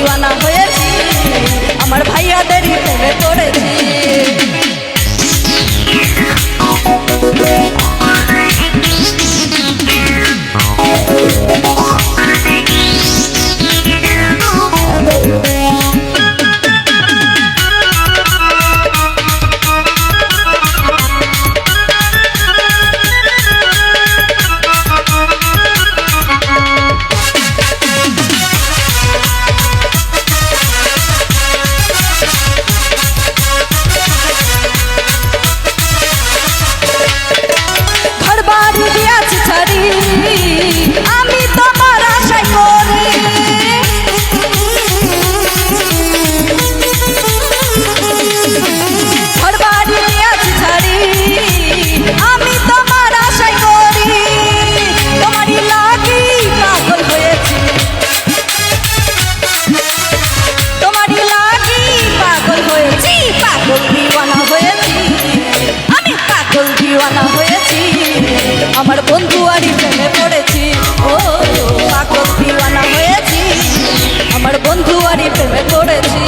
দিওয়ানা হয়েছি, আমার ভাইয়াদেরই প্রেমে পড়েছি। আমি তোমার আশায় করি, ঘর বাড়ি দিয়াছি ছাড়ি, আমি তোমার আশায় করি, তোমারই লাগি পাগল হয়েছি, তোমারই লাগি পাগল হয়েছি, পাগল দিওয়ানা হয়েছি, আমি পাগল দিওয়ানা হয়েছি, আমার বন্ধু আরই প্রেমে পড়েছি। ও পাগল দিওয়ানা হয়েছি, আমার বন্ধু আরই প্রেমে পড়েছি।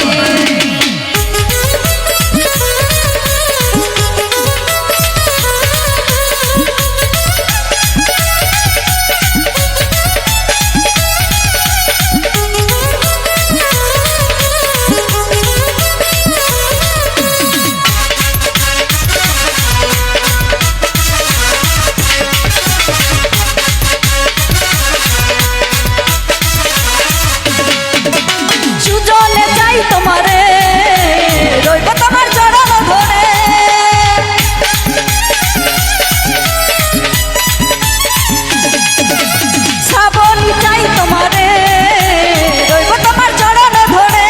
তোমারে রইব তোমার চরণ ধরে, শ্রাবণী চাই তোমারে রইব তোমার চরণ ধরে,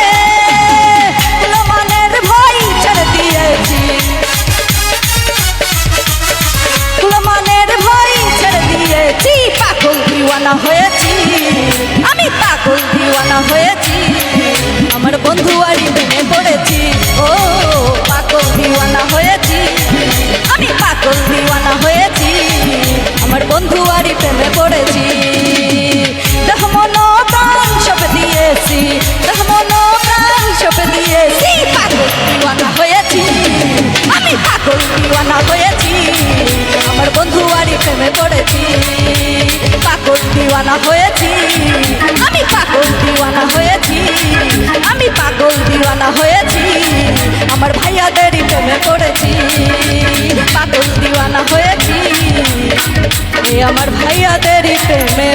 কুলমানের ভয় ছেড়ে দিয়েছি, কুলমানের ভয় ছেড়ে দিয়েছি, পাগল দিওয়ানা হয়েছি, আমি পাগল দিওয়ানা হয়েছি, আমার বন্ধু আরই প্রেমে পড়েছি। ও পাগল দিওয়ানা হয়েছি, আমি পাগল দিওয়ানা হয়েছি, আমার বন্ধু আরই প্রেমে পড়েছি। দেহ মন প্রাণ সব দিয়েছি, দেহ মন প্রাণ সব দিয়েছি, পাগল দিওয়ানা হয়েছি, আমি পাগল দিওয়ানা হয়েছি, আমার বন্ধু আরই প্রেমে পড়েছি, পাগল দিওয়ানা হয়েছি, আমি পাগল দিওয়ানা হয়েছি, আমি পাগল দিওয়ানা হয়েছি, আমার ভাইয়াদেরই প্রেমে পড়েছি, পাগল দিওয়ানা হয়েছি, আমার ভাইয়াদেরই প্রেমে